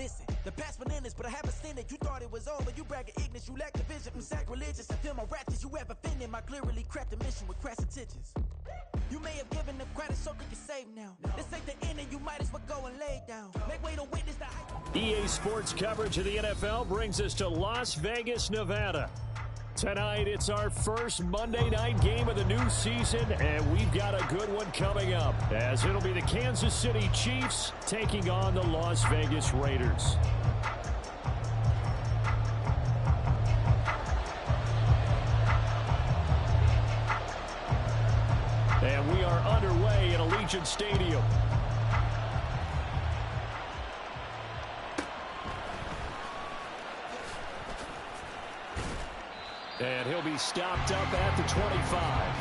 Listen, the past bananas, but I haven't seen it. You thought it was over, you bragging ignorance, you lack the vision. I'm sacrilegious, I feel my ratchets, you ever offended. My clearly crafted mission with crass intentions. You may have given them credit so they can save now. This ain't the end and you might as well go and lay down. Make way to witness the hype. EA Sports coverage of the NFL brings us to Las Vegas, Nevada. Tonight, it's our first Monday night game of the new season, and we've got a good one coming up, as it'll be the Kansas City Chiefs taking on the Las Vegas Raiders. And we are underway at Allegiant Stadium. And he'll be stopped up at the 25.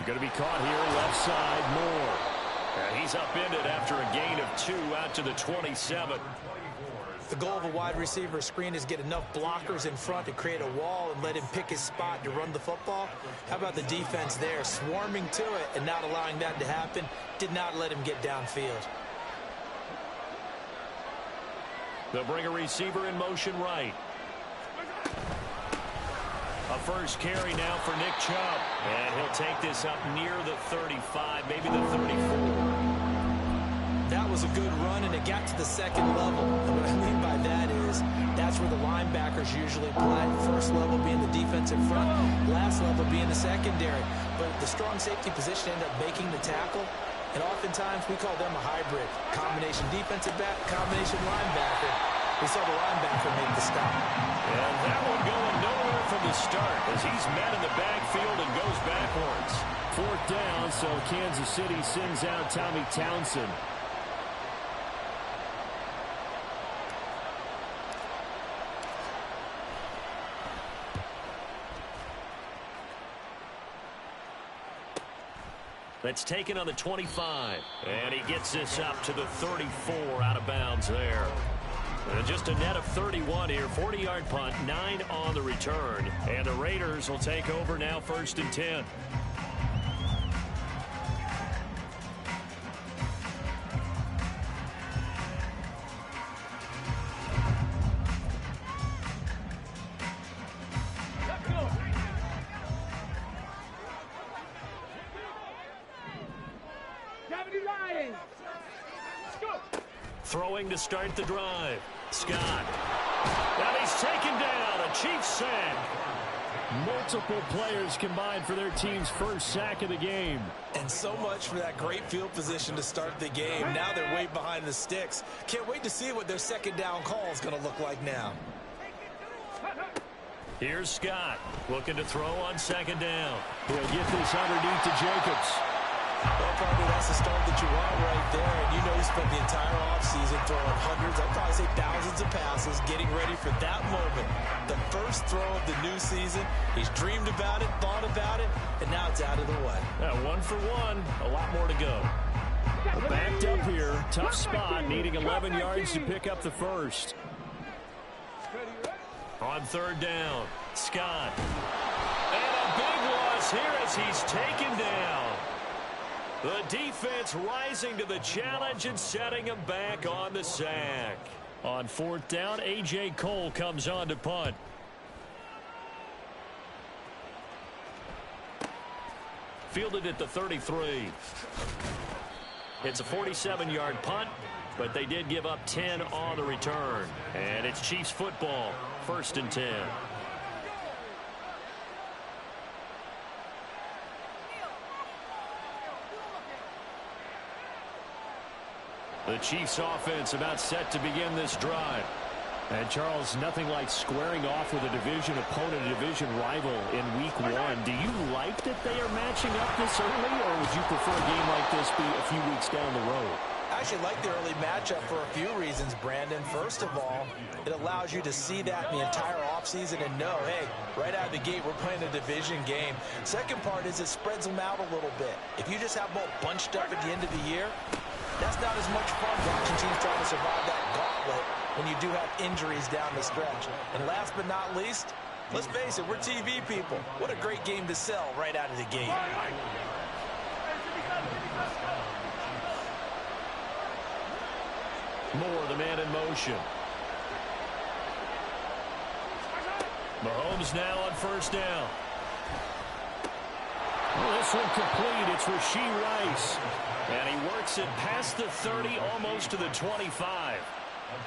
Going to be caught here, left side, Moore. And he's upended after a gain of 2 out to the 27. The goal of a wide receiver screen is get enough blockers in front to create a wall and let him pick his spot to run the football. How about the defense there, swarming to it and not allowing that to happen? Did not let him get downfield. They'll bring a receiver in motion right. A first carry now for Nick Chubb. And he'll take this up near the 35, maybe the 34. That was a good run, and it got to the second level. And what I mean by that is that's where the linebackers usually play. First level being the defensive front, last level being the secondary. But the strong safety position ended up making the tackle. And oftentimes we call them a hybrid. Combination defensive back, combination linebacker. We saw the linebacker make the stop. And that one going nowhere from the start as he's met in the backfield and goes backwards. 4th down, so Kansas City sends out Tommy Townsend. That's taken on the 25. And he gets this up to the 34 out of bounds there. And just a net of 31 here, 40-yard punt, 9 on the return. And the Raiders will take over now, 1st and 10. Throwing to start the drive. Scott. And he's taken down. A Chiefs sack. Multiple players combined for their team's first sack of the game. And so much for that great field position to start the game. Now they're way behind the sticks. Can't wait to see what their second down call is going to look like now. Here's Scott looking to throw on 2nd down. He'll get this underneath to Jacobs. Well, probably that's the start that you want right there. And you know he spent the entire offseason throwing hundreds, I'd probably say thousands of passes, getting ready for that moment. The first throw of the new season. He's dreamed about it, thought about it, and now it's out of the way. 1 for 1. A lot more to go. Backed up here. Tough spot, needing 11 yards to pick up the first. On 3rd down, Scott. And a big loss here as he's taken down. The defense rising to the challenge and setting him back on the sack. On 4th down, A.J. Cole comes on to punt. Fielded at the 33. It's a 47-yard punt, but they did give up 10 on the return. And it's Chiefs football, 1st and 10. The Chiefs offense about set to begin this drive. And Charles, nothing like squaring off with a division opponent, a division rival in week 1. Do you like that they are matching up this early, or would you prefer a game like this be a few weeks down the road? I actually like the early matchup for a few reasons, Brandon. First of all, it allows you to see that the entire offseason and know, hey, right out of the gate, we're playing a division game. Second part is it spreads them out a little bit. If you just have them all bunched up at the end of the year, that's not as much fun watching teams trying to survive that gauntlet when you do have injuries down the stretch. And last but not least, let's face it, we're TV people. What a great game to sell right out of the gate. Moore, the man in motion. Mahomes now on first down. Well, this one complete. It's Rashee Rice. And he works it past the 30, almost to the 25.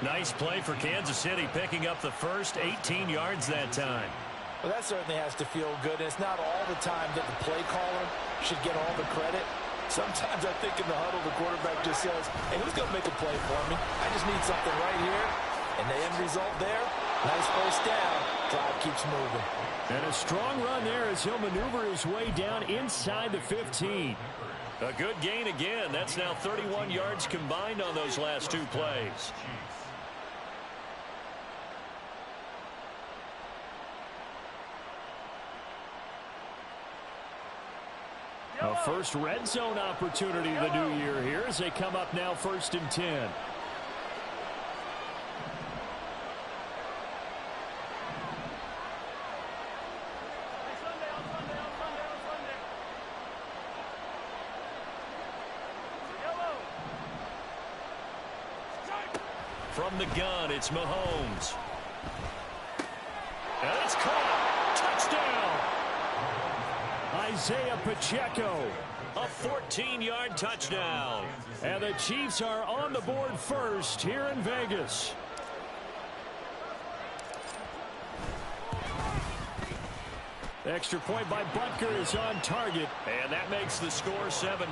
Nice play for Kansas City, picking up the first 18 yards that time. Well, that certainly has to feel good. And it's not all the time that the play caller should get all the credit. Sometimes I think in the huddle, the quarterback just says, hey, who's going to make a play for me? I just need something right here. And the end result there, nice first down. Drive keeps moving. And a strong run there as he'll maneuver his way down inside the 15. A good gain again. That's now 31 yards combined on those last two plays. A first red zone opportunity of the new year here as they come up now 1st and 10. From the gun, it's Mahomes. And it's caught. Touchdown. Isaiah Pacheco, a 14-yard touchdown. And the Chiefs are on the board first here in Vegas. Extra point by Butker is on target, and that makes the score 7-0.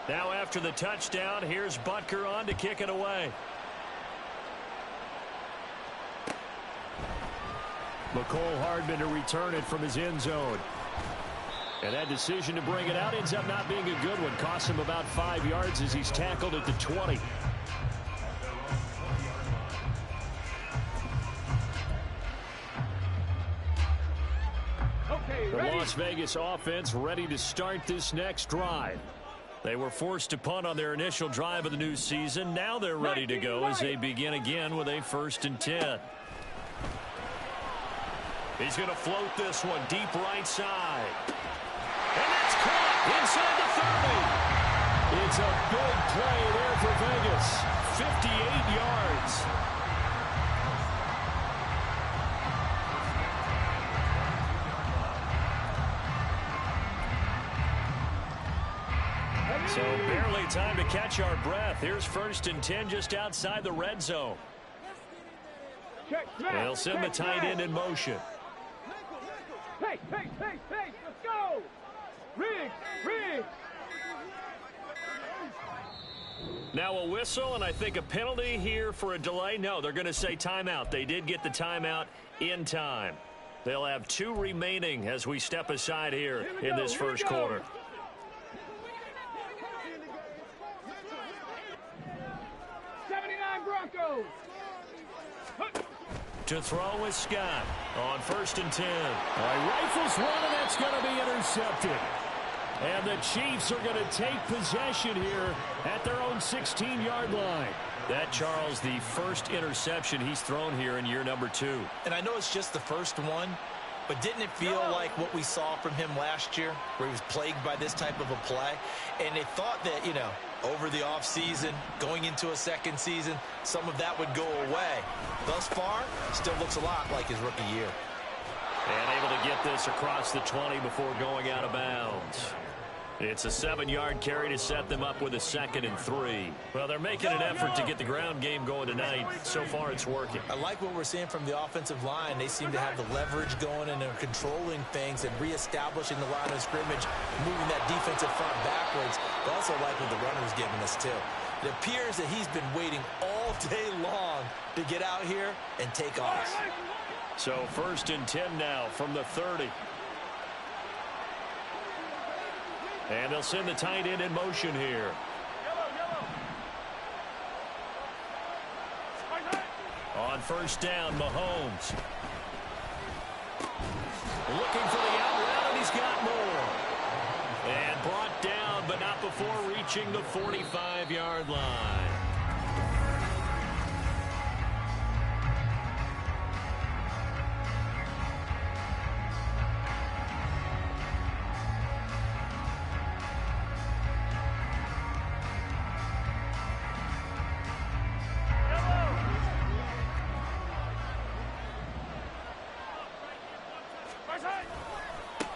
Now after the touchdown, here's Butker on to kick it away. McCole Hardman to return it from his end zone. And that decision to bring it out ends up not being a good one. Costs him about 5 yards as he's tackled at the 20. The Las Vegas offense ready to start this next drive. They were forced to punt on their initial drive of the new season. Now they're ready to go as they begin again with a 1st and 10. He's going to float this one deep right side. And that's caught inside the 30. It's a big play there for Vegas. 58 yards. So barely time to catch our breath. Here's 1st and 10 just outside the red zone. They'll send the tight end in motion. Hey, let's go! Riggs! Now a whistle, and I think a penalty here for a delay. No, they're going to say timeout. They did get the timeout in time. They'll have 2 remaining as we step aside here in this first quarter. Broncos. To throw with Scott on 1st and 10. Rifles one, and that's going to be intercepted. And the Chiefs are going to take possession here at their own 16-yard line. That, Charles, the first interception he's thrown here in year number 2. And I know it's just the first one, but didn't it feel like what we saw from him last year, where he was plagued by this type of a play? And they thought that, you know, over the offseason, going into a second season, some of that would go away. Thus far, still looks a lot like his rookie year. And able to get this across the 20 before going out of bounds. It's a 7-yard carry to set them up with a 2nd and 3. Well, they're making an effort to get the ground game going tonight. So far, it's working. I like what we're seeing from the offensive line. They seem to have the leverage going, and they're controlling things and reestablishing the line of scrimmage, moving that defensive front backwards. I also like what the runner's giving us, too. It appears that he's been waiting all day long to get out here and take off. So 1st and 10 now from the 30. And they'll send the tight end in motion here. On first down, Mahomes. Looking for the out route, and he's got more. And brought down, but not before reaching the 45-yard line.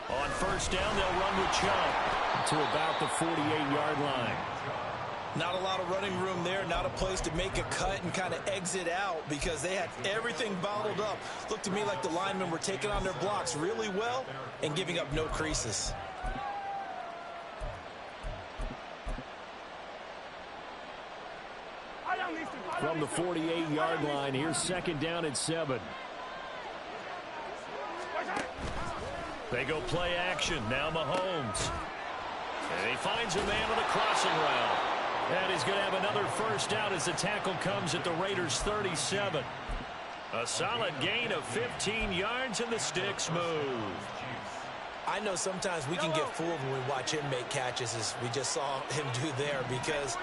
On first down, they'll run with Chubb to about the 48-yard line. Not a lot of running room there, not a place to make a cut and kind of exit out because they had everything bottled up. Looked to me like the linemen were taking on their blocks really well and giving up no creases. From the 48-yard line, here's second down and 7. They go play action. Now Mahomes. And he finds a man on the crossing route. And he's going to have another first down as the tackle comes at the Raiders' 37. A solid gain of 15 yards, and the sticks move. I know sometimes we can get fooled when we watch him make catches, as we just saw him do there, because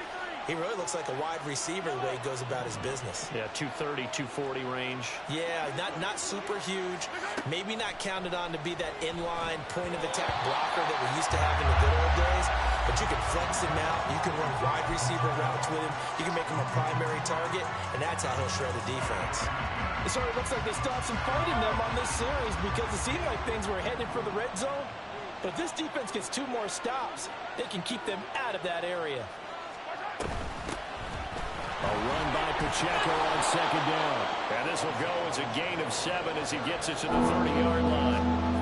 he really looks like a wide receiver the way he goes about his business. Yeah, 230, 240 range. Yeah, not super huge. Maybe not counted on to be that inline point-of-attack blocker that we used to have in the good old days. But you can flex him out. You can run wide receiver routes with him. You can make him a primary target, and that's how he'll shred the defense. It sort of looks like they still have some fight in them on this series because it seemed like things were headed for the red zone. But if this defense gets 2 more stops, they can keep them out of that area. A run by Pacheco on second down. And this will go as a gain of 7 as he gets it to the 30-yard line.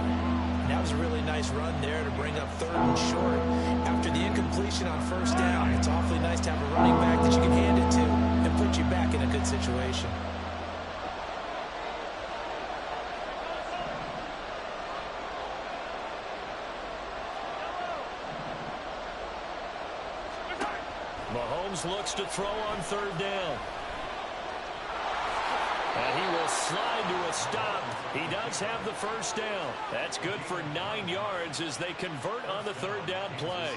That was a really nice run there to bring up 3rd and short. After the incompletion on first down, it's awfully nice to have a running back that you can hand it to and put you back in a good situation. Mahomes looks to throw on 3rd down. And he will slide to a stop. He does have the first down. That's good for 9 yards as they convert on the 3rd down play.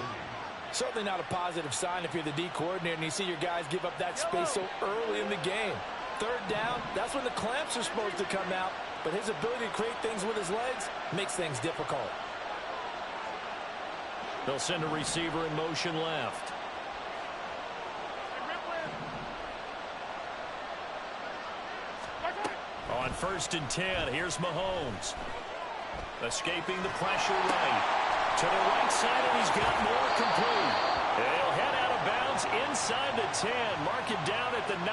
Certainly not a positive sign if you're the D coordinator and you see your guys give up that space so early in the game. 3rd down, that's when the clamps are supposed to come out. But his ability to create things with his legs makes things difficult. They'll send a receiver in motion left. On 1st and 10, here's Mahomes. Escaping the pressure right. To the right side, and he's got more complete. He'll head out of bounds inside the 10. Mark it down at the 9.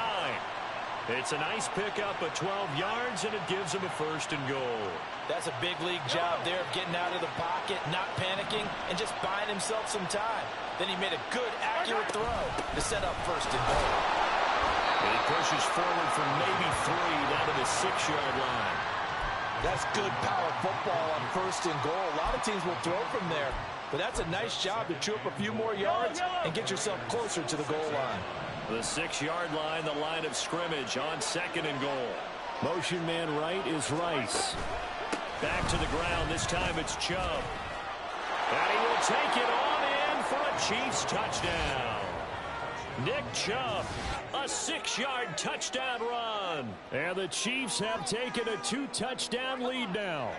It's a nice pickup of 12 yards, and it gives him a 1st and goal. That's a big league job there of getting out of the pocket, not panicking, and just buying himself some time. Then he made a good, accurate throw to set up 1st and goal. He pushes forward for maybe 3 down to the 6-yard line. That's good power football on 1st and goal. A lot of teams will throw from there, but that's a nice job to chew up a few more yards and get yourself closer to the goal line. The 6-yard line, the line of scrimmage on 2nd and goal. Motion man right is Rice. Back to the ground. This time it's Chubb. And he will take it on in for a Chiefs touchdown. Nick Chubb, a 6-yard touchdown run. And the Chiefs have taken a 2-touchdown lead now.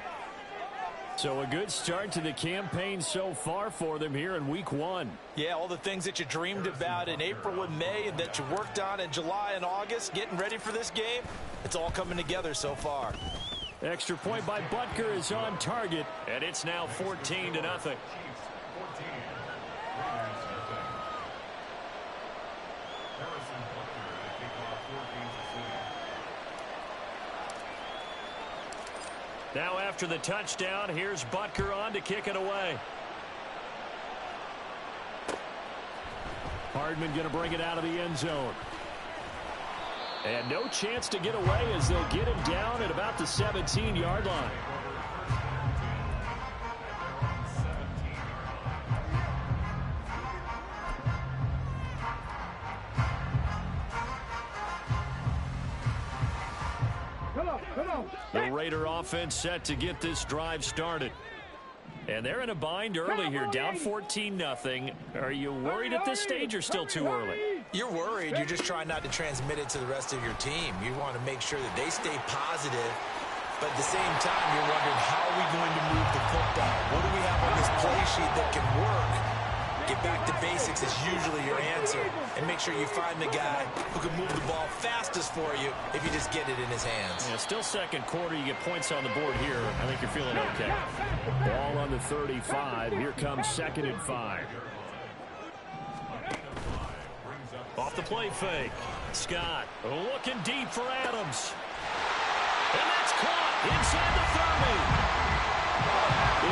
So a good start to the campaign so far for them here in week 1. Yeah, all the things that you dreamed about in April and May and that you worked on in July and August, getting ready for this game, it's all coming together so far. Extra point by Butker is on target, and it's now 14-0. Now after the touchdown, here's Butker on to kick it away. Hardman going to bring it out of the end zone. And no chance to get away as they'll get him down at about the 17-yard line. The Raider offense set to get this drive started. And they're in a bind early here, down 14-0. Are you worried at this stage or still too early? You're worried. You're just trying not to transmit it to the rest of your team. You want to make sure that they stay positive. But at the same time, you're wondering, how are we going to move the football? What do we have on this play sheet that can work? Get back to basics is usually your answer. And make sure you find the guy who can move the ball fastest for you if you just get it in his hands. Yeah, still second quarter. You get points on the board here. I think you're feeling okay. Ball on the 35. Here comes 2nd and 5. Off the play fake. Scott looking deep for Adams. And that's caught inside the 30.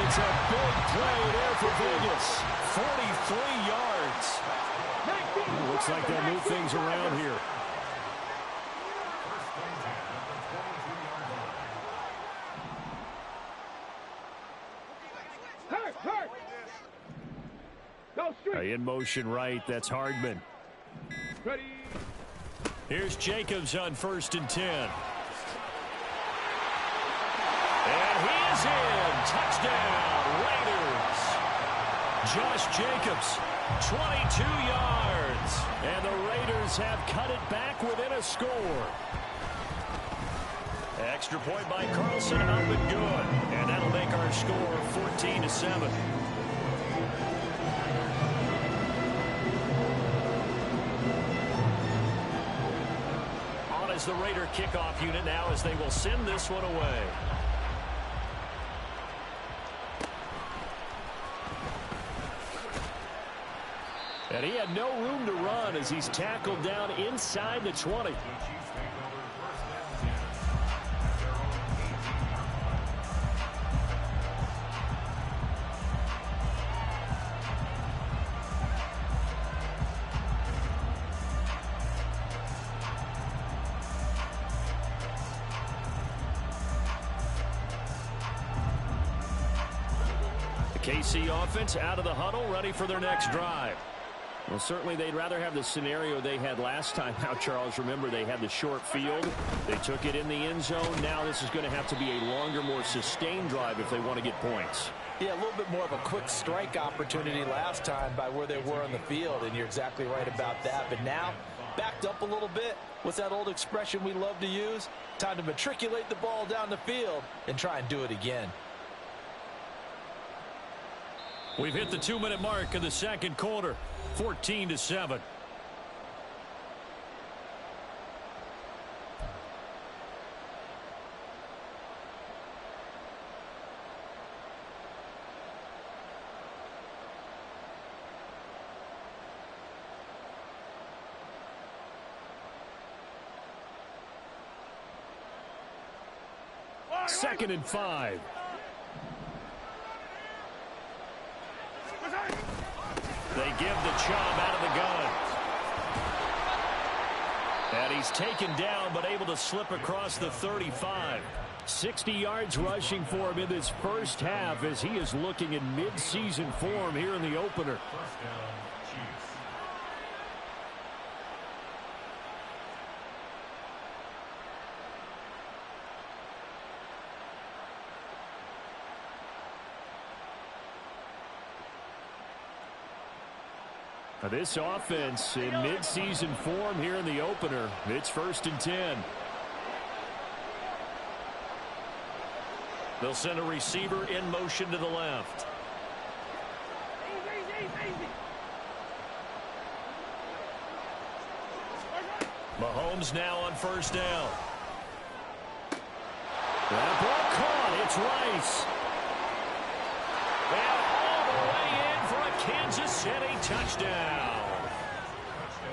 It's a big play there for Vegas. 43 yards. Looks like they'll move things around here. In motion right, that's Hardman. Ready. Here's Jacobs on 1st and 10. And he is in. Touchdown, Raiders. Josh Jacobs, 22 yards. And the Raiders have cut it back within a score. Extra point by Carlson, up and good. And that'll make our score 14-7. On is the Raider kickoff unit now as they will send this one away. And he had no room to run as he's tackled down inside the 20. The KC offense out of the huddle, ready for their next drive. Well, certainly they'd rather have the scenario they had last time. Now, Charles, remember, they had the short field. They took it in the end zone. Now this is going to have to be a longer, more sustained drive if they want to get points. Yeah, a little bit more of a quick strike opportunity last time by where they were on the field, and you're exactly right about that. But now, backed up a little bit. What's that old expression we love to use? Time to matriculate the ball down the field and try and do it again. We've hit the 2-minute mark of the second quarter. 14-7. Second and 5. They give the Chubb out of the gun. And he's taken down but able to slip across the 35. 60 yards rushing for him in this first half as he is looking in mid-season form here in the opener. This offense in mid-season form here in the opener. It's 1st and 10. They'll send a receiver in motion to the left. Mahomes now on 1st down. That ball caught. It's Rice. And all the way in for a Kansas City touchdown.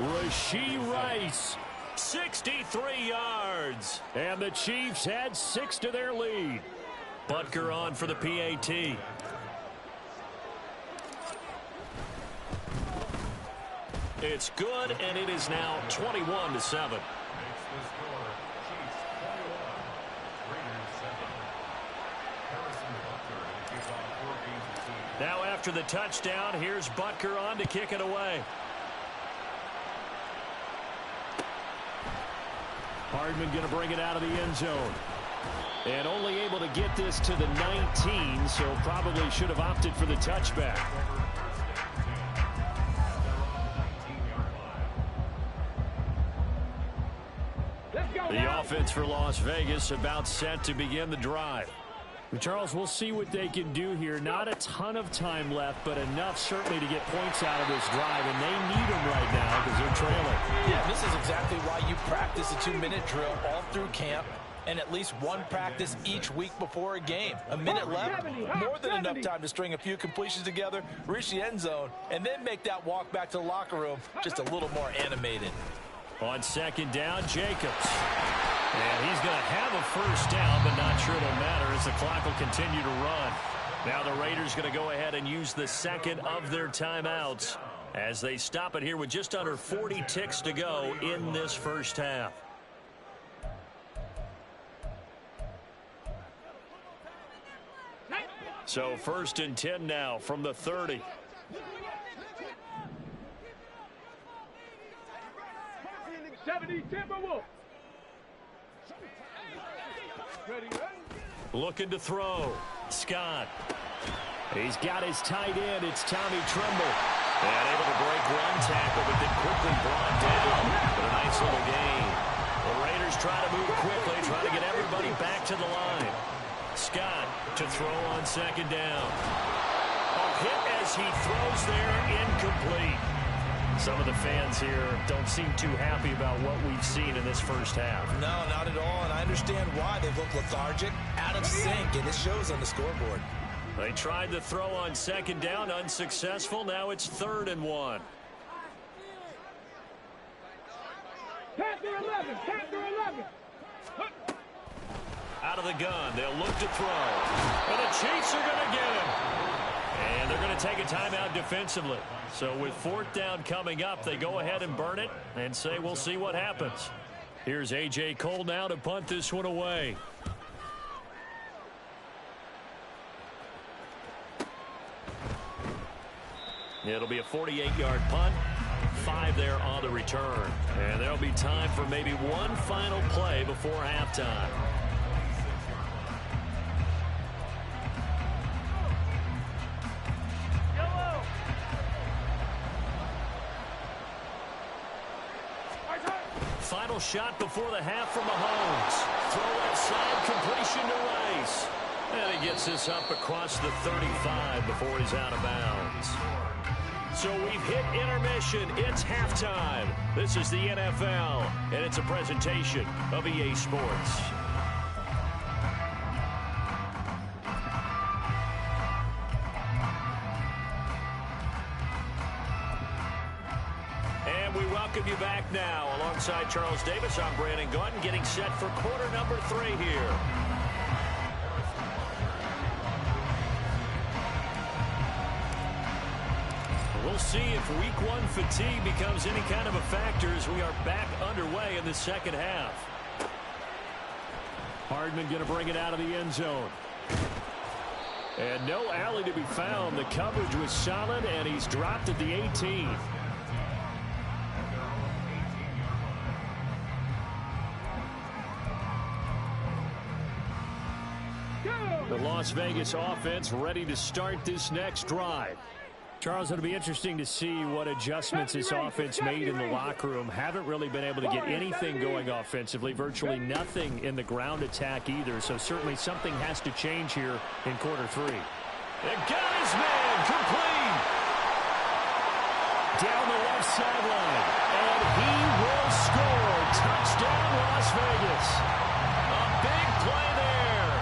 Rashee Rice, 63 yards. And the Chiefs had 6 to their lead. Butker on for the PAT. It's good, and it is now 21-7. Now after the touchdown, here's Butker on to kick it away. Hardman going to bring it out of the end zone. And only able to get this to the 19, so probably should have opted for the touchback. The offense for Las Vegas about set to begin the drive. Charles, we'll see what they can do here. Not a ton of time left, but enough certainly to get points out of this drive, and they need them right now because they're trailing. Yeah, this is exactly why you practice a 2-minute drill all through camp and at least one practice each week before a game. A minute left, more than enough time to string a few completions together, reach the end zone, and then make that walk back to the locker room just a little more animated. On second down, Jacobs. And he's going to have a first down, but not sure it'll matter as the clock will continue to run. Now the Raiders going to go ahead and use the second of their timeouts as they stop it here with just under 40 ticks to go in this first half. So 1st and 10 now from the 30. Looking to throw. Scott. He's got his tight end. It's Tommy Tremble. And able to break one tackle, but then quickly brought down. But a nice little gain. The Raiders try to move quickly, try to get everybody back to the line. Scott to throw on second down. A hit as he throws there, incomplete. Some of the fans here don't seem too happy about what we've seen in this first half. No, not at all, and I understand why. They look lethargic, out of sync, and it shows on the scoreboard. They tried to throw on second down, unsuccessful. Now it's 3rd and 1. Panther 11, Panther 11. Out of the gun, they'll look to throw. And the Chiefs are going to get him. And they're going to take a timeout defensively. So with 4th down coming up, they go ahead and burn it and say we'll see what happens. Here's A.J. Cole now to punt this one away. It'll be a 48-yard punt. 5 there on the return. And there'll be time for maybe one final play before halftime. Final shot before the half from Mahomes. Throw outside, completion to Rice. And he gets this up across the 35 before he's out of bounds. So we've hit intermission. It's halftime. This is the NFL, and it's a presentation of EA Sports. And we welcome you back now. Alongside Charles Davis, I'm Brandon Gaudin, getting set for quarter number 3 here. We'll see if week 1 fatigue becomes any kind of a factor as we are back underway in the second half. Hardman going to bring it out of the end zone. And no alley to be found. The coverage was solid, and he's dropped at the 18. The Las Vegas offense ready to start this next drive. Charles, it'll be interesting to see what adjustments this offense made in the locker room. Haven't really been able to get anything going offensively. Virtually nothing in the ground attack either. So certainly something has to change here in quarter 3. And got his man complete. Down the left sideline. And he will score. Touchdown, Las Vegas. A big play there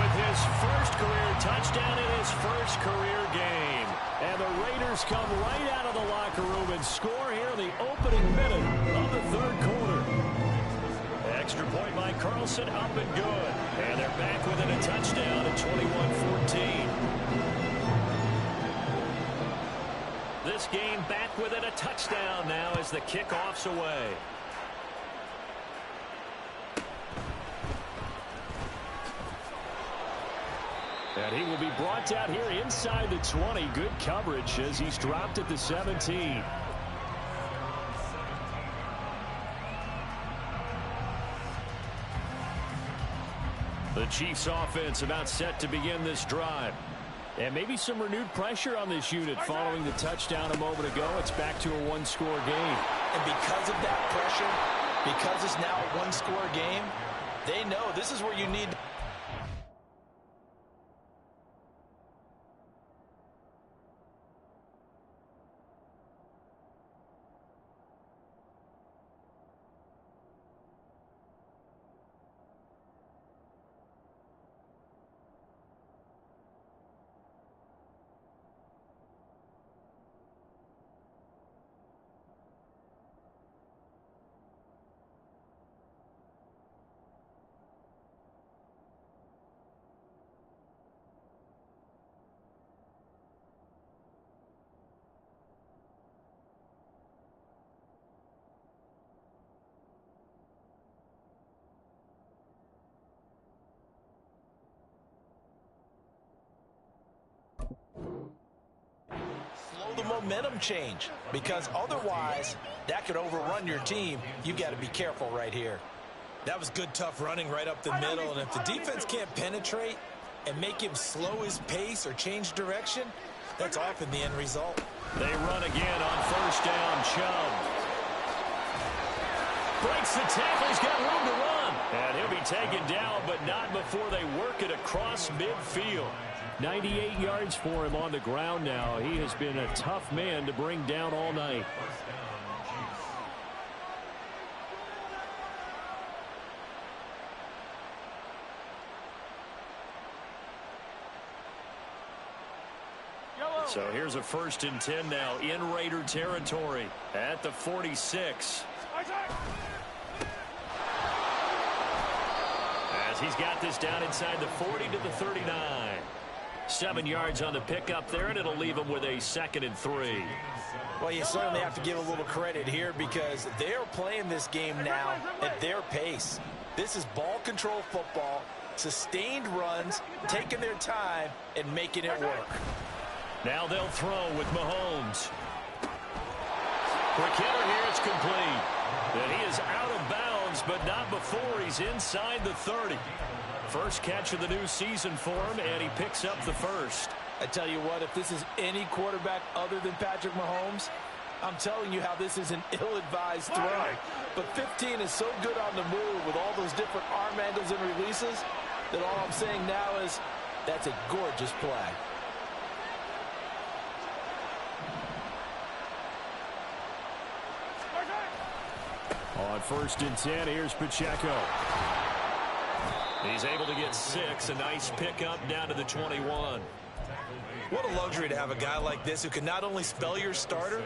with his first career touchdown in his first career game. And the Raiders come right out of the locker room and score here in the opening minute of the 3rd quarter. Extra point by Carlson, up and good. And they're back within a touchdown at 21-14. This game back within a touchdown now as the kickoff's away. And he will be brought out here inside the 20. Good coverage as he's dropped at the 17. The Chiefs offense about set to begin this drive. And maybe some renewed pressure on this unit following the touchdown a moment ago. It's back to a one-score game. And because of that pressure, because it's now a one-score game, they know this is where you need. The momentum change, because otherwise that could overrun your team. You've got to be careful right here. That was good, tough running right up the middle, and if the defense can't penetrate and make him slow his pace or change direction, that's often the end result. They run again on first down. Chubb breaks the tackle. He's got room to run, and he'll be taken down, but not before they work it across midfield. 98 yards for him on the ground now. He has been a tough man to bring down all night. So here's a 1st and 10 now in Raider territory at the 46. As he's got this down inside the 40 to the 39. 7 yards on the pickup there, and it'll leave him with a 2nd and 3. Well, you certainly have to give a little credit here because they're playing this game now at their pace. This is ball control football, sustained runs, taking their time, and making it work. Now they'll throw with Mahomes. Quick hitter here, it's complete. And he is out of bounds, but not before he's inside the 30. First catch of the new season for him, and he picks up the first. I tell you what, if this is any quarterback other than Patrick Mahomes, I'm telling you how this is an ill-advised throw. But 15 is so good on the move with all those different arm angles and releases that all I'm saying now is that's a gorgeous play. On 1st and 10, here's Pacheco. He's able to get 6. A nice pickup down to the 21. What a luxury to have a guy like this who can not only spell your starter,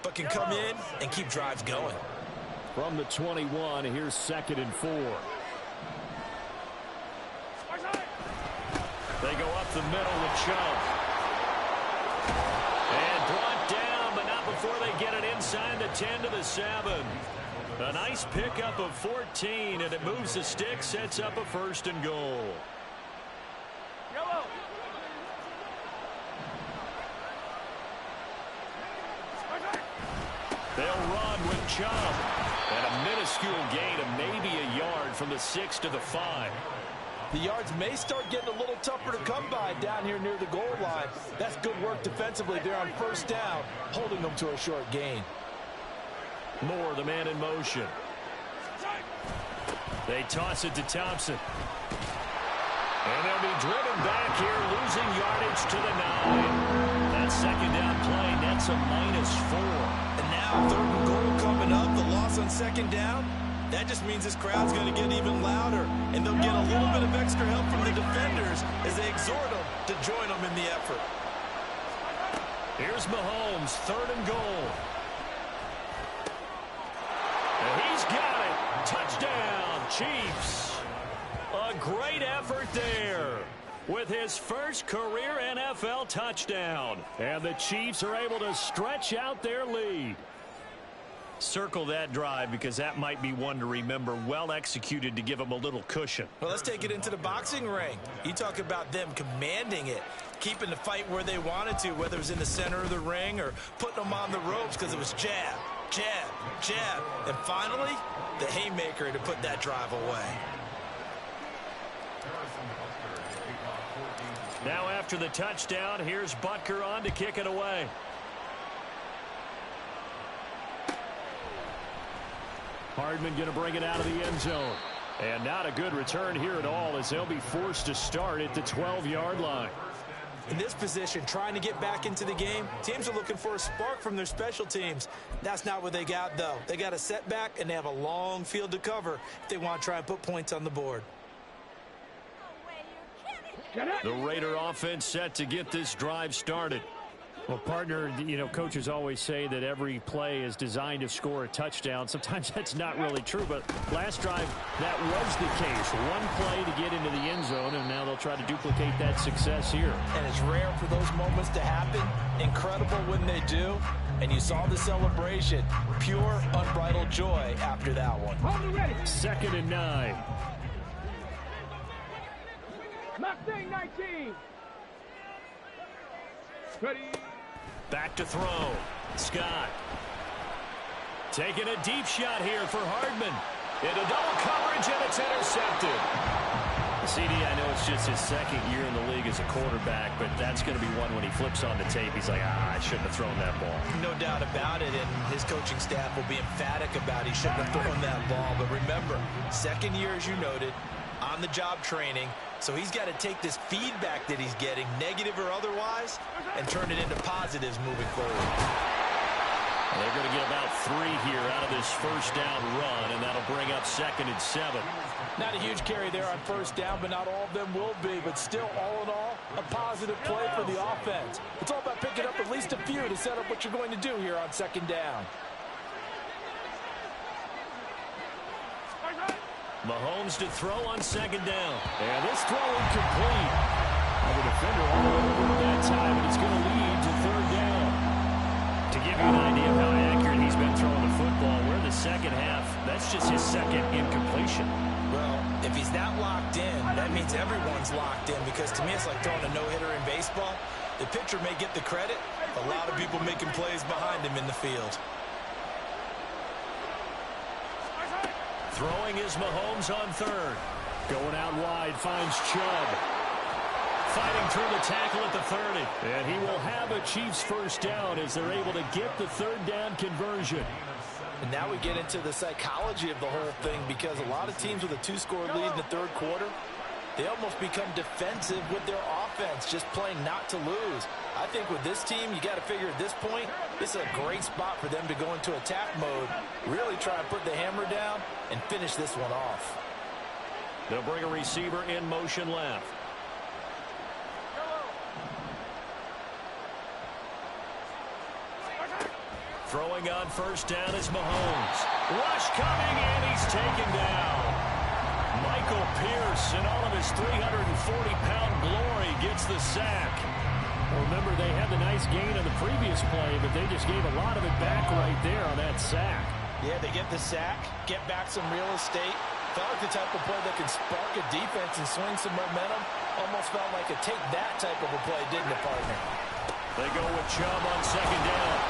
but can come in and keep drives going. From the 21, here's 2nd and 4. They go up the middle with Chubb. And brought down, but not before they get it inside the 10 to the 7. A nice pickup of 14, and it moves the stick, sets up a 1st and goal. They'll run with Chubb. And a minuscule gain of maybe a yard from the 6 to the 5. The yards may start getting a little tougher to come by down here near the goal line. That's good work defensively there on 1st down, holding them to a short gain. Moore, the man in motion. They toss it to Thompson. And they'll be driven back here, losing yardage to the 9. That 2nd down play nets a -4. And now 3rd and goal coming up. The loss on 2nd down. That just means this crowd's going to get even louder. And they'll get a little bit of extra help from the defenders as they exhort them to join them in the effort. Here's Mahomes, 3rd and goal. And he's got it. Touchdown, Chiefs. A great effort there with his first career NFL touchdown. And the Chiefs are able to stretch out their lead. Circle that drive because that might be one to remember. Well executed to give them a little cushion. Well, let's take it into the boxing ring. You talk about them commanding it, keeping the fight where they wanted to, whether it was in the center of the ring or putting them on the ropes because it was jab, jab, jab. And finally, the haymaker to put that drive away. Now after the touchdown, here's Butker on to kick it away. Hardman going to bring it out of the end zone. And not a good return here at all, as they'll be forced to start at the 12-yard line. In this position, trying to get back into the game, teams are looking for a spark from their special teams. That's not what they got, though. They got a setback, and they have a long field to cover if they want to try and put points on the board. The Raider offense set to get this drive started. Well, partner, you know, coaches always say that every play is designed to score a touchdown. Sometimes that's not really true, but last drive, that was the case. One play to get into the end zone, and now they'll try to duplicate that success here. And it's rare for those moments to happen. Incredible when they do. And you saw the celebration. Pure, unbridled joy after that one. 2nd and 9. Mustang 19. Ready. Back to throw. Scott. Taking a deep shot here for Hardman. Into double coverage, and it's intercepted. CD, I know it's just his second year in the league as a quarterback, but that's going to be one when he flips on the tape. He's like, I shouldn't have thrown that ball. No doubt about it, and his coaching staff will be emphatic about he shouldn't have thrown that ball. But remember, second year, as you noted, on-the-job training, so he's got to take this feedback that he's getting, negative or otherwise, and turn it into positives moving forward. They're going to get about 3 here out of this first down run, and that'll bring up 2nd and 7. Not a huge carry there on first down, but not all of them will be. But still, all in all, a positive play for the offense. It's all about picking up at least a few to set up what you're going to do here on 2nd down. Mahomes to throw on 2nd down. And this throw incomplete. The defender all over that time, and it's going to lead to 3rd down. To give you an idea of how accurate he's been throwing the football, we're in the second half. That's just his 2nd incompletion. Well, if he's not locked in, that means everyone's locked in, because to me it's like throwing a no-hitter in baseball. The pitcher may get the credit, a lot of people making plays behind him in the field. Throwing is Mahomes on 3rd. Going out wide, finds Chubb. Fighting through the tackle at the 30. And he will have a Chiefs first down as they're able to get the 3rd down conversion. And now we get into the psychology of the whole thing, because a lot of teams with a 2-score lead in the 3rd quarter, they almost become defensive with their offense, just playing not to lose. I think with this team, you got to figure at this point, this is a great spot for them to go into attack mode, really try and put the hammer down and finish this one off. They'll bring a receiver in motion left. Throwing on first down is Mahomes. Rush coming, and he's taken down. Michael Pierce, in all of his 340-pound glory, gets the sack. Well, remember, they had the nice gain on the previous play, but they just gave a lot of it back right there on that sack. Yeah, they get the sack, get back some real estate. Felt like the type of play that can spark a defense and swing some momentum. Almost felt like a take-that type of a play, didn't it, partner? They go with Chubb on 2nd down.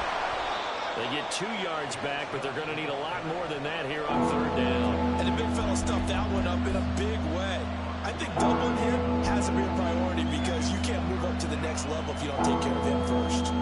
They get 2 yards back, but they're going to need a lot more than that here on 3rd down. And the big fella stuffed that one up in a big way. I think doubling him has to be a priority, because you can't move up to the next level if you don't take care of him first.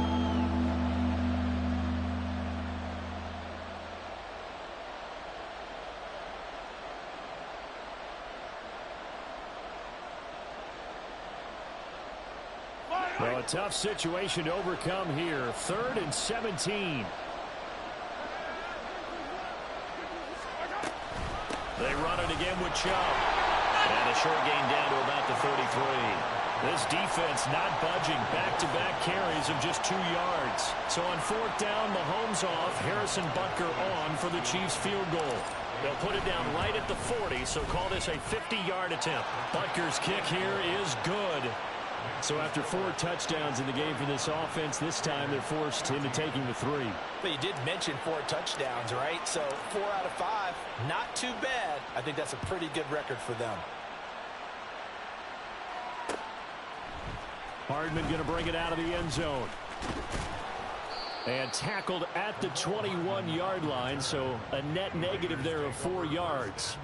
Well, a tough situation to overcome here. 3rd and 17. They run it again with Chubb. And a short gain down to about the 33. This defense not budging. Back-to-back carries of just 2 yards. So on 4th down, Mahomes off. Harrison Butker on for the Chiefs field goal. They'll put it down right at the 40, so call this a 50-yard attempt. Butker's kick here is good. So after 4 touchdowns in the game for this offense, this time they're forced into taking the 3. But you did mention 4 touchdowns, right? So 4 out of 5, not too bad. I think that's a pretty good record for them. Hardman going to bring it out of the end zone. And tackled at the 21-yard line, so a net negative there of 4 yards.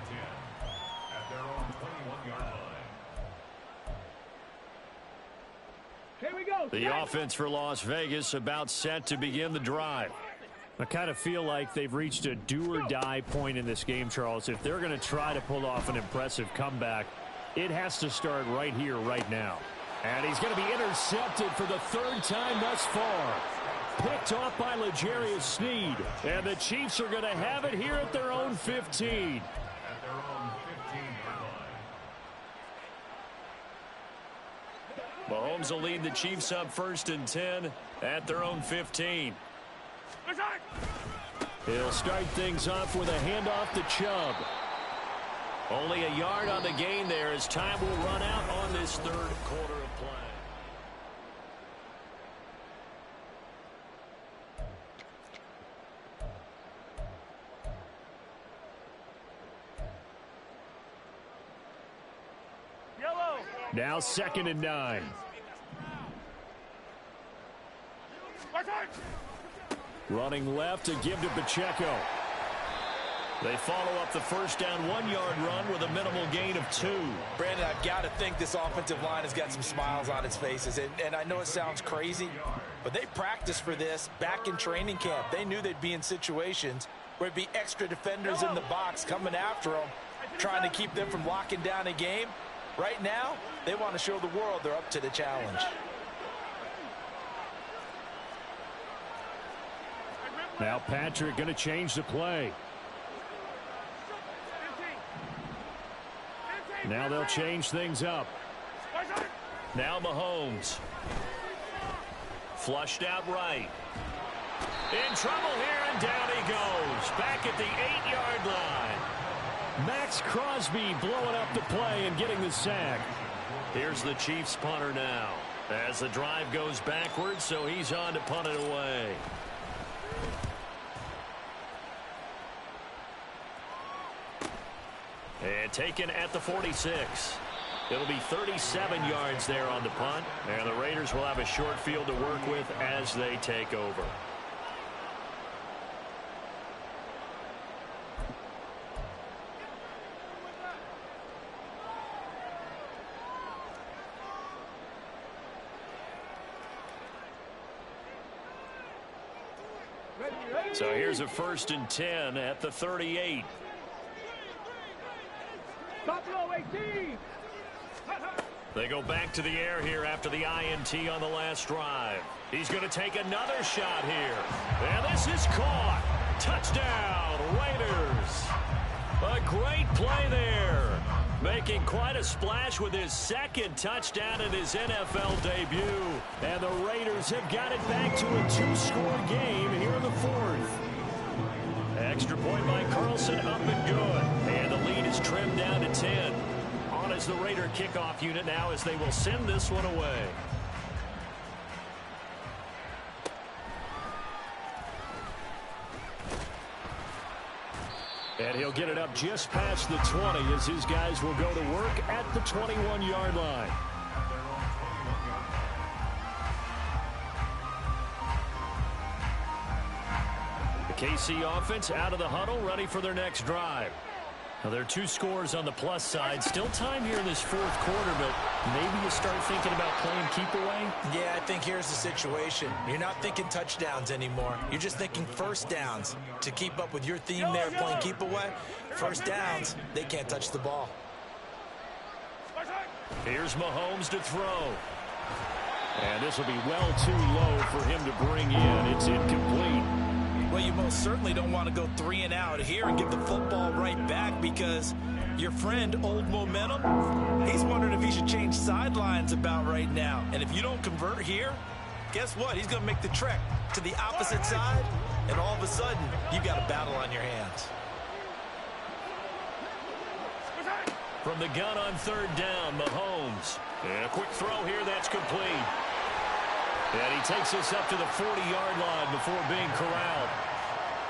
The offense for Las Vegas about set to begin the drive. I kind of feel like they've reached a do-or-die point in this game, Charles. If they're going to try to pull off an impressive comeback, it has to start right here, right now. And he's going to be intercepted for the third time thus far. Picked off by L'Jarius Sneed. And the Chiefs are going to have it here at their own 15. Mahomes will lead the Chiefs up 1st and 10 at their own 15. He'll start things off with a handoff to Chubb. Only a yard on the gain there as time will run out on this third quarter of play. Now 2nd and 9. Running left to give to Pacheco. They follow up the first down 1-yard run with a minimal gain of 2. Brandon, I've got to think this offensive line has got some smiles on its faces. And I know it sounds crazy, but they practiced for this back in training camp. They knew they'd be in situations where there'd be extra defenders in the box coming after them, trying to keep them from locking down a game. Right now, they want to show the world they're up to the challenge. Now Patrick going to change the play. Now they'll change things up. Now Mahomes. Flushed out right. In trouble here, and down he goes. Back at the 8-yard line. Max Crosby blowing up the play and getting the sack. Here's the Chiefs punter now. As the drive goes backwards, so he's on to punt it away. And taken at the 46. It'll be 37 yards there on the punt. And the Raiders will have a short field to work with as they take over. So here's a 1st and 10 at the 38. Buffalo 18. They go back to the air here after the INT on the last drive. He's going to take another shot here. And this is caught. Touchdown, Raiders. A great play there. Making quite a splash with his 2nd touchdown in his NFL debut. And the Raiders have got it back to a 2-score game here in the 4th. Extra point by Carlson, up and good. And the lead is trimmed down to 10. On as the Raider kickoff unit now as they will send this one away. And he'll get it up just past the 20 as his guys will go to work at the 21-yard line. The KC offense out of the huddle, ready for their next drive. Now, there are 2 scores on the plus side. Still time here in this 4th quarter, but maybe you start thinking about playing keep away? Yeah, I think here's the situation. You're not thinking touchdowns anymore. You're just thinking first downs. To keep up with your theme there, playing keep away, first downs, they can't touch the ball. Here's Mahomes to throw. And this will be well too low for him to bring in. It's incomplete. Well, you most certainly don't want to go 3 and out here and give the football right back because your friend, Old Momentum, he's wondering if he should change sidelines about right now. And if you don't convert here, guess what? He's going to make the trek to the opposite side, and all of a sudden, you've got a battle on your hands. From the gun on 3rd down, Mahomes. And a quick throw here, that's complete. And he takes us up to the 40-yard line before being corralled.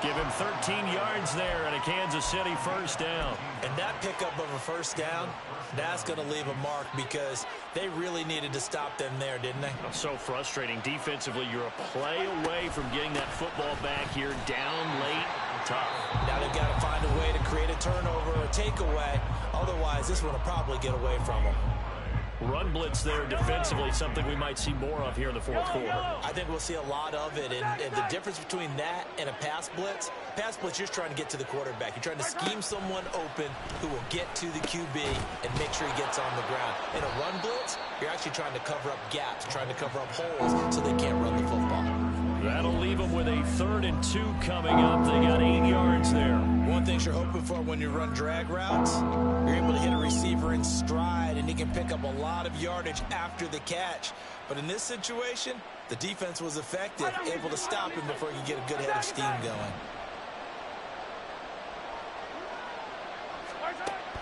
Give him 13 yards there and a Kansas City first down. And that pickup of a first down, that's going to leave a mark because they really needed to stop them there, didn't they? So frustrating. Defensively, you're a play away from getting that football back here down late. Tough. Now they've got to find a way to create a turnover or a takeaway. Otherwise, this one will probably get away from them. Run blitz there defensively, something we might see more of here in the fourth quarter. I think we'll see a lot of it, and the difference between that and a pass blitz, you're just trying to get to the quarterback. You're trying to scheme someone open who will get to the QB and make sure he gets on the ground. In a run blitz, you're actually trying to cover up gaps, trying to cover up holes so they can't run the football. That'll leave them with a 3rd and 2 coming up. They got 8 yards there. One thing you're hoping for when you run drag routes, you're able to hit a receiver in stride, and he can pick up a lot of yardage after the catch. But in this situation, the defense was effective, able to stop him before he could get a good head of steam going.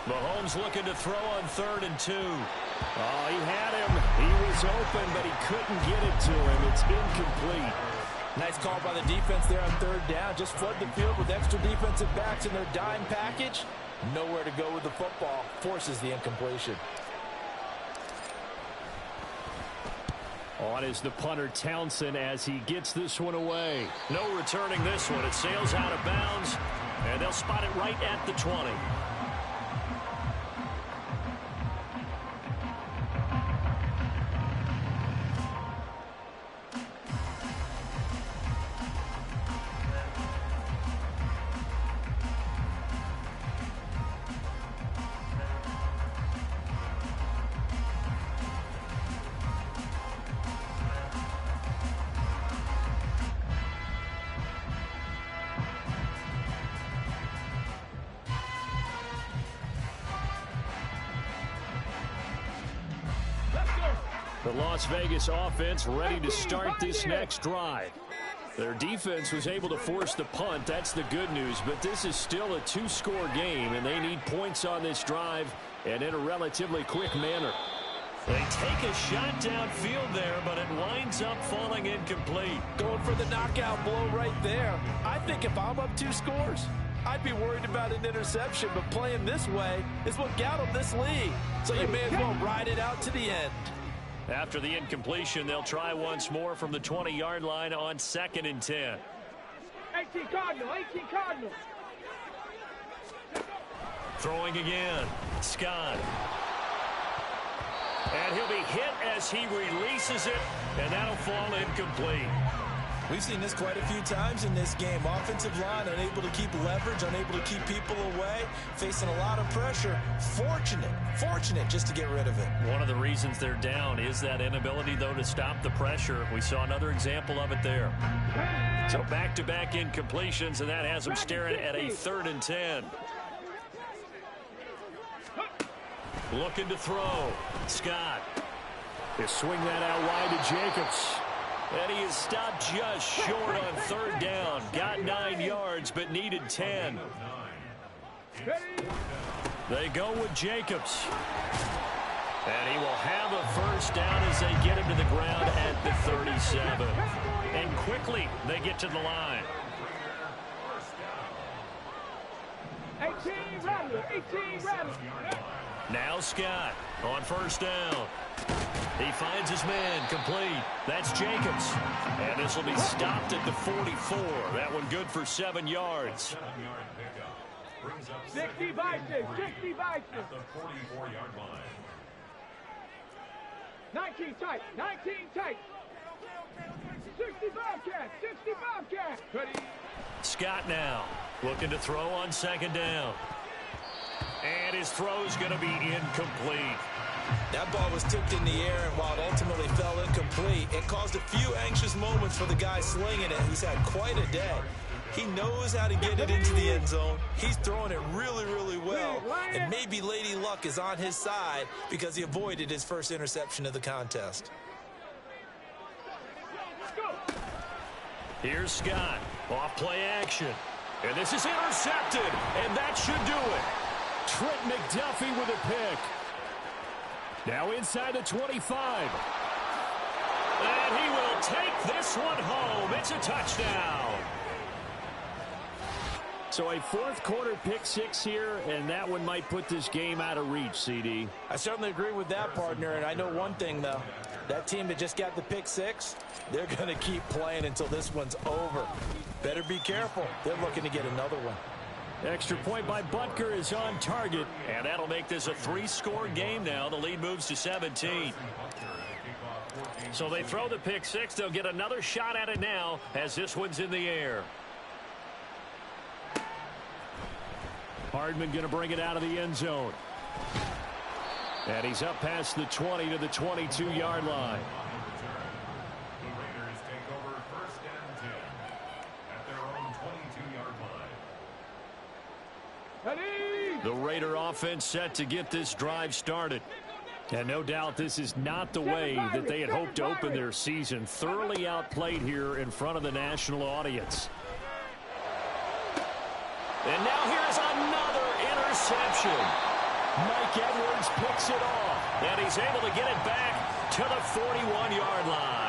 Mahomes looking to throw on 3rd and 2. Oh, he had him. He was open, but he couldn't get it to him. It's incomplete. Nice call by the defense there on 3rd down. Just flood the field with extra defensive backs in their dime package. Nowhere to go with the football. Forces the incompletion. On is the punter Townsend as he gets this one away. No returning this one. It sails out of bounds, and they'll spot it right at the 20. The Las Vegas offense ready to start this next drive. Their defense was able to force the punt. That's the good news. But this is still a 2-score game, and they need points on this drive and in a relatively quick manner. They take a shot downfield there, but it winds up falling incomplete. Going for the knockout blow right there. I think if I'm up 2 scores, I'd be worried about an interception, but playing this way is what got them this lead. So you may as well ride it out to the end. After the incompletion, they'll try once more from the 20-yard line on 2nd and 10. 18 Cardinal, 18 Cardinal. Throwing again, Scott. And he'll be hit as he releases it, and that'll fall incomplete. We've seen this quite a few times in this game. Offensive line unable to keep leverage, unable to keep people away, facing a lot of pressure. Fortunate just to get rid of it. One of the reasons they're down is that inability, though, to stop the pressure. We saw another example of it there. So back-to-back incompletions, and that has them staring at a 3rd and 10. Looking to throw. Scott. They swing that out wide to Jacobs. And he is stopped just short on 3rd down. Got 9 yards, but needed 10. They go with Jacobs. And he will have a 1st down as they get him to the ground at the 37. And quickly, they get to the line. 18 Rattler, 18 Rattler. Now Scott on 1st down. He finds his man, complete. That's Jacobs. And this will be stopped at the 44. That one good for 7 yards. 60 Bison, 60 Bison. At the 44-yard line. 19 tight, 19 tight. 60 Bobcat, 60 Bobcat. Ready. Scott now looking to throw on 2nd down. And his throw's going to be incomplete. That ball was tipped in the air, and while it ultimately fell incomplete, it caused a few anxious moments for the guy slinging it, who's had quite a day. He knows how to get it into the end zone. He's throwing it really, really well. And maybe Lady Luck is on his side because he avoided his first interception of the contest. Here's Scott. Off play action. And this is intercepted. And that should do it. Trent McDuffie with a pick. Now inside the 25. And he will take this one home. It's a touchdown. So a 4th quarter pick 6 here, and that one might put this game out of reach, CD. I certainly agree with that, partner, and I know one thing, though. That team that just got the pick 6, they're going to keep playing until this one's over. Better be careful. They're looking to get another one. Extra point by Butker is on target. And that'll make this a 3-score game now. The lead moves to 17. So they throw the pick six. They'll get another shot at it now as this one's in the air. Hardman going to bring it out of the end zone. And he's up past the 20 to the 22-yard line. The Raiders take over 1st and 10 at their own 22-yard line. The Raider offense set to get this drive started. And no doubt this is not the way that they had hoped to open their season. Thoroughly outplayed here in front of the national audience. And now here's another interception. Mike Edwards picks it off. And he's able to get it back to the 41-yard line.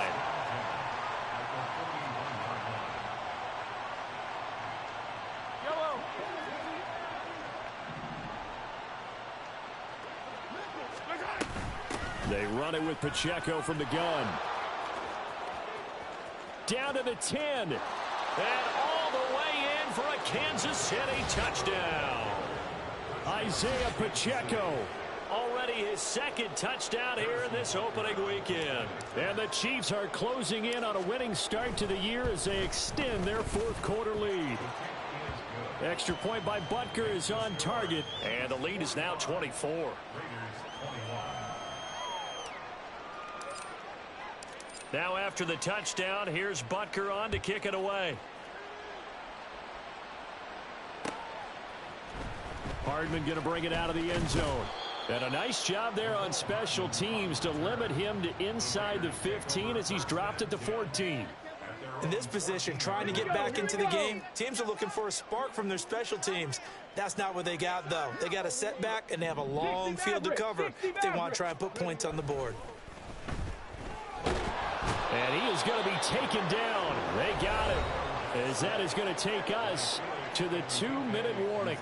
They run it with Pacheco from the gun. Down to the 10. And all the way in for a Kansas City touchdown. Isaiah Pacheco. Already his second touchdown here in this opening weekend. And the Chiefs are closing in on a winning start to the year as they extend their fourth quarter lead. Extra point by Butker is on target. And the lead is now 24. Now after the touchdown, here's Butker on to kick it away. Hardman going to bring it out of the end zone. And a nice job there on special teams to limit him to inside the 15 as he's dropped at the 14. In this position, trying to get back into the game, teams are looking for a spark from their special teams. That's not what they got, though. They got a setback, and they have a long field to cover if they want to try and put points on the board. And he is going to be taken down. They got him. As that is going to take us to the 2-minute warning.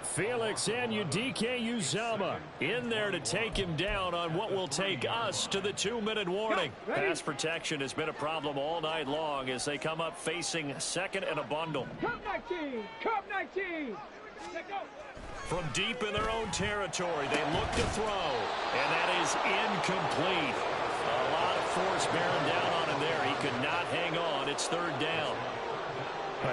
Felix Anudike-Uzomah in there to take him down on what will take us to the 2-minute warning. Pass protection has been a problem all night long as they come up facing second and a bundle. Cup 19! Cup 19! Let go! From deep in their own territory, they look to throw, and that is incomplete. A lot of force bearing down on him there. He could not hang on. It's third down.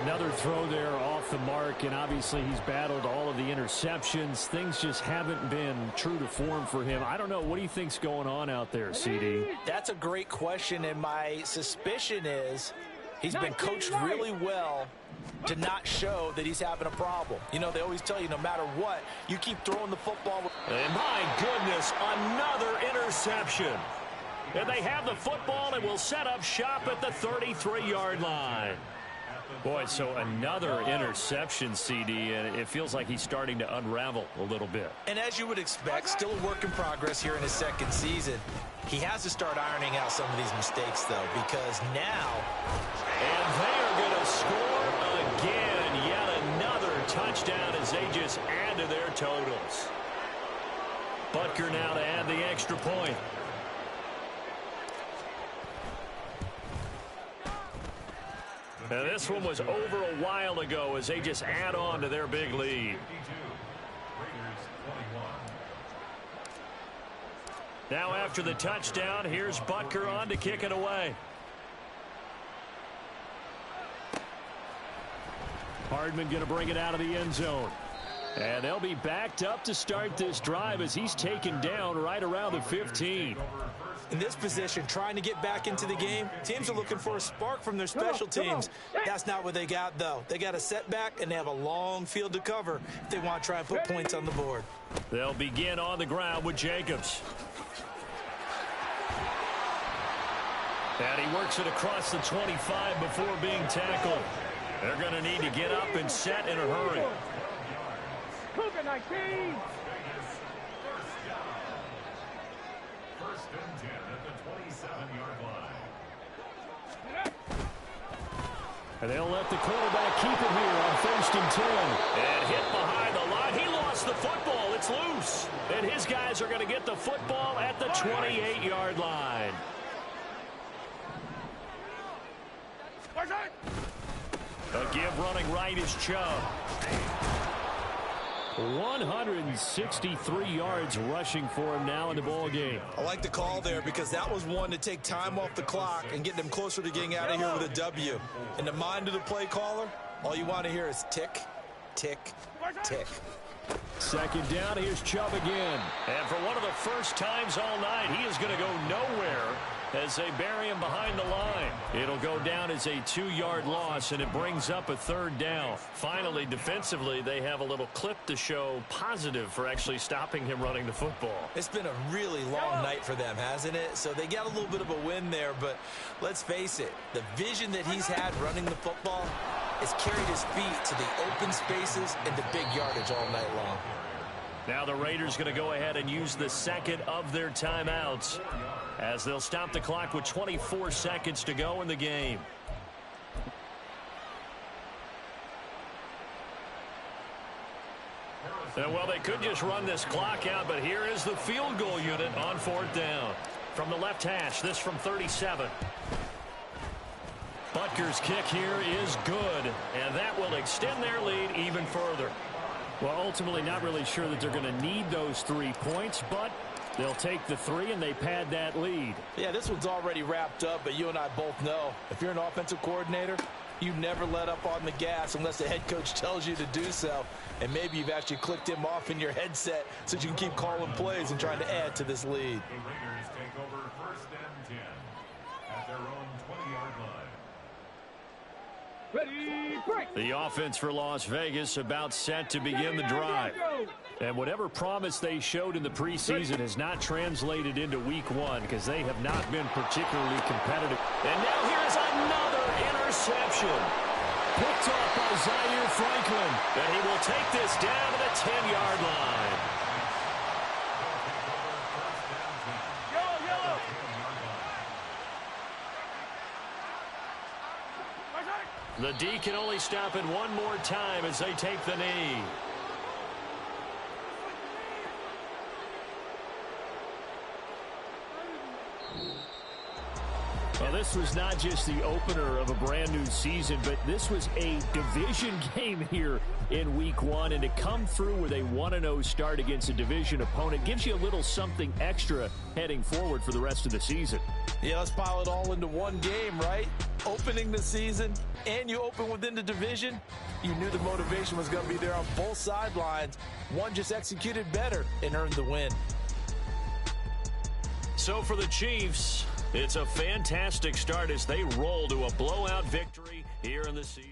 Another throw there off the mark, and obviously he's battled all of the interceptions. Things just haven't been true to form for him. I don't know. What do you think's going on out there, CD? That's a great question, and my suspicion is he's been coached really well to not show that he's having a problem. You know, they always tell you no matter what, you keep throwing the football. And my goodness, another interception. And they have the football and will set up shop at the 33-yard line. Boy, so another interception, CD, and it feels like he's starting to unravel a little bit. And as you would expect, still a work in progress here in his second season. He has to start ironing out some of these mistakes, though, because now... And they are going to score again. Yet another touchdown as they just add to their totals. Butker now to add the extra point. Now this one was over a while ago as they just add on to their big lead. Now after the touchdown, here's Butker on to kick it away. Hardman going to bring it out of the end zone. And they'll be backed up to start this drive as he's taken down right around the 15. In this position, trying to get back into the game, teams are looking for a spark from their special teams. That's not what they got, though. They got a setback, and they have a long field to cover if they want to try and put points on the board. They'll begin on the ground with Jacobs. And he works it across the 25 before being tackled. They're going to need to get up and set in a hurry. Cougar 19! First and 10 at the 27-yard line. And they'll let the quarterback keep it here on 1st and 10. And hit behind the line. He lost the football. It's loose. And his guys are going to get the football at the 28-yard line. A give running right is Chubb. 163 yards rushing for him now in the ball game. I like the call there because that was one to take time off the clock and get them closer to getting out of here with a W. In the mind of the play caller, all you want to hear is tick, tick, tick. Second down, here's Chubb again. And for one of the first times all night, he is going to go nowhere as they bury him behind the line. It'll go down as a 2-yard loss, and it brings up a third down. Finally, defensively, they have a little clip to show positive for actually stopping him running the football. It's been a really long night for them, hasn't it? So they got a little bit of a win there, but let's face it, the vision that he's had running the football has carried his feet to the open spaces and the big yardage all night long. Now the Raiders going to go ahead and use the second of their timeouts as they'll stop the clock with 24 seconds to go in the game. Well, they could just run this clock out, but here is the field goal unit on fourth down. From the left hash, this from 37. Butker's kick here is good, and that will extend their lead even further. Well, ultimately not really sure that they're going to need those 3 points, but they'll take the 3 and they pad that lead. Yeah, this one's already wrapped up, but you and I both know if you're an offensive coordinator, you never let up on the gas unless the head coach tells you to do so. And maybe you've actually clicked him off in your headset so you can keep calling plays and trying to add to this lead. The Raiders take over first and 10 at their own 20-yard line. Ready, break. The offense for Las Vegas about set to begin the drive. And whatever promise they showed in the preseason has not translated into week 1 because they have not been particularly competitive. And now here's another interception. Picked off by Zaire Franklin. And he will take this down to the 10-yard line. The D can only stop it one more time as they take the knee. Well, this was not just the opener of a brand new season, but this was a division game here in week 1. And to come through with a 1-0 start against a division opponent gives you a little something extra heading forward for the rest of the season. Yeah, let's pile it all into one game, right? Opening the season, and you open within the division. You knew the motivation was going to be there on both sidelines. One just executed better and earned the win. So for the Chiefs, it's a fantastic start as they roll to a blowout victory here in the season.